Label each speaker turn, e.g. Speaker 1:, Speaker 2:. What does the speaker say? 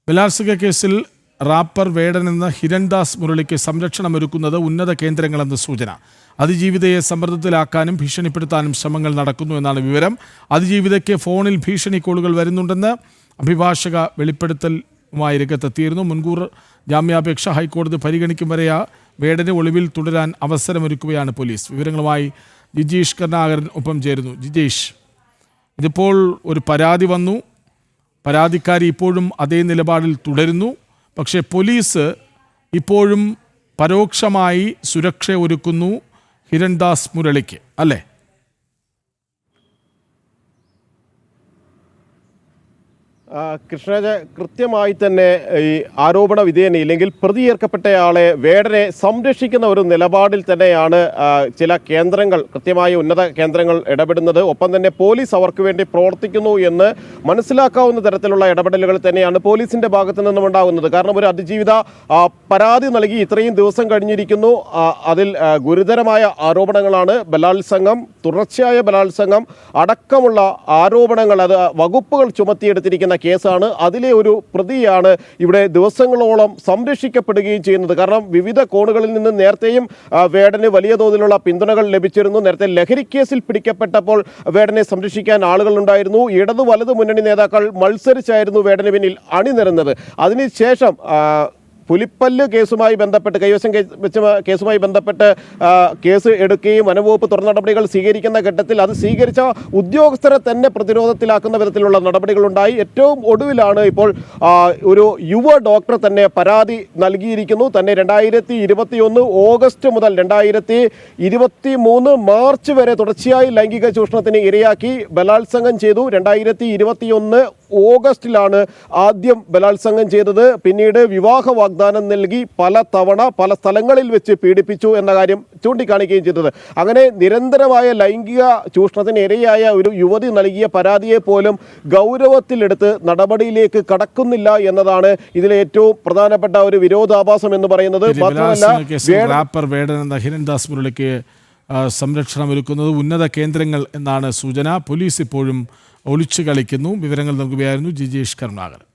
Speaker 1: ബലാത്സംഗ കേസിൽ റാപ്പർ വേടൻ എന്ന ഹിരൺദാസ് മുരളിക്ക് സംരക്ഷണമൊരുക്കുന്നത് ഉന്നത കേന്ദ്രങ്ങളെന്ന് സൂചന. അതിജീവിതയെ സമ്മർദ്ദത്തിലാക്കാനും ഭീഷണിപ്പെടുത്താനും ശ്രമങ്ങൾ നടക്കുന്നു എന്നാണ് വിവരം. അതിജീവിതയ്ക്ക് ഫോണിൽ ഭീഷണി കോളുകൾ വരുന്നുണ്ടെന്ന് അഭിഭാഷക വെളിപ്പെടുത്തലുമായി രംഗത്തെത്തിയിരുന്നു. മുൻകൂർ ജാമ്യാപേക്ഷ ഹൈക്കോടതി പരിഗണിക്കും വരെ വേടന് ഒളിവിൽ തുടരാൻ അവസരമൊരുക്കുകയാണ് പോലീസ്. വിവരങ്ങളുമായി ജിജീഷ് കരുണാകരൻ ഒപ്പം ചേരുന്നു. ജിജീഷ്, ഇതിപ്പോൾ ഒരു പരാതി വന്നു, പരാതിക്കാരി ഇപ്പോഴും അതേ നിലപാടിൽ തുടരുന്നു. പക്ഷേ പോലീസ് ഇപ്പോഴും പരോക്ഷമായി സുരക്ഷ ഒരുക്കുന്നു ഹിരൺദാസ് മുരളിക്ക്, അല്ലേ?
Speaker 2: കൃഷ്ണരാജ, കൃത്യമായി തന്നെ ഈ ആരോപണ വിധേയനെ ഇല്ലെങ്കിൽ പ്രതിയേർക്കപ്പെട്ടയാളെ വേടനെ സംരക്ഷിക്കുന്ന ഒരു നിലപാടിൽ തന്നെയാണ് ചില കേന്ദ്രങ്ങൾ, കൃത്യമായ ഉന്നത കേന്ദ്രങ്ങൾ ഇടപെടുന്നത്. ഒപ്പം തന്നെ പോലീസ് അവർക്ക് വേണ്ടി പ്രവർത്തിക്കുന്നു എന്ന് മനസ്സിലാക്കാവുന്ന തരത്തിലുള്ള ഇടപെടലുകൾ തന്നെയാണ് പോലീസിന്റെ ഭാഗത്തു നിന്നും ഉണ്ടാകുന്നത്. കാരണം ഒരു അതിജീവിത പരാതി നൽകി ഇത്രയും ദിവസം കഴിഞ്ഞിരിക്കുന്നു. അതിൽ ഗുരുതരമായ ആരോപണങ്ങളാണ്. ബലാത്സംഗം, തുടർച്ചയായ ബലാത്സംഗം അടക്കമുള്ള ആരോപണങ്ങൾ, അത് വകുപ്പുകൾ ചുമത്തിയെടുത്തിരിക്കുന്ന കേസാണ്. അതിലെ ഒരു പ്രതിയാണ് ഇവിടെ ദിവസങ്ങളോളം സംരക്ഷിക്കപ്പെടുകയും ചെയ്യുന്നത്. കാരണം വിവിധ കോണുകളിൽ നിന്ന് നേരത്തെയും വേടന് വലിയ തോതിലുള്ള പിന്തുണകൾ ലഭിച്ചിരുന്നു. നേരത്തെ ലഹരി കേസിൽ പിടിക്കപ്പെട്ടപ്പോൾ വേടനെ സംരക്ഷിക്കാൻ ആളുകളുണ്ടായിരുന്നു. ഇടതു വലതു മുന്നണി നേതാക്കൾ മത്സരിച്ചായിരുന്നു വേടന് പിന്നിൽ അണിനിരന്നത്. അതിനുശേഷം പുലിപ്പല്ല് കേസുമായി ബന്ധപ്പെട്ട്, കൈവശം വെച്ച കേസുമായി ബന്ധപ്പെട്ട് കേസ് എടുക്കുകയും വനംവകുപ്പ് തുടർ നടപടികൾ സ്വീകരിക്കുന്ന ഘട്ടത്തിൽ അത് സ്വീകരിച്ച ഉദ്യോഗസ്ഥരെ തന്നെ പ്രതിരോധത്തിലാക്കുന്ന വിധത്തിലുള്ള നടപടികളുണ്ടായി. ഏറ്റവും ഒടുവിലാണ് ഇപ്പോൾ ഒരു യുവ ഡോക്ടർ തന്നെ പരാതി നൽകിയിരിക്കുന്നു. തന്നെ 2021 ഓഗസ്റ്റ് മുതൽ 2023 മാർച്ച് വരെ തുടർച്ചയായി ലൈംഗിക ചൂഷണത്തിന് ഇരയാക്കി ബലാത്സംഗം ചെയ്തു. 2021 ഓഗസ്റ്റിലാണ് ആദ്യം ബലാത്സംഗം ചെയ്തത്. പിന്നീട് വിവാഹ വാഗ്ദാനം നൽകി പല തവണ പല സ്ഥലങ്ങളിൽ വെച്ച് പീഡിപ്പിച്ചു എന്ന കാര്യം ചൂണ്ടിക്കാണിക്കുകയും ചെയ്തത്. അങ്ങനെ നിരന്തരമായ ലൈംഗിക ചൂഷണത്തിന് ഇരയായ ഒരു യുവതി നൽകിയ പരാതിയെ പോലും ഗൗരവത്തിലെടുത്ത് നടപടിയിലേക്ക് കടക്കുന്നില്ല എന്നതാണ് ഇതിലെ ഏറ്റവും പ്രധാനപ്പെട്ട ഒരു വിരോധാഭാസം എന്ന് പറയുന്നത്.
Speaker 1: റാപ്പർ വേടൻ എന്ന ഹിരൺദാസ് മുരളിക്ക് സംരക്ഷണം ഒരുക്കുന്നത് ഉന്നത കേന്ദ്രങ്ങൾ എന്നാണ് സൂചന. പോലീസ് ഇപ്പോഴും ഒളിച്ചു കളിക്കുന്നു. വിവരങ്ങൾ നൽകുകയായിരുന്നു ജിജീഷ് കരുണാകരൻ.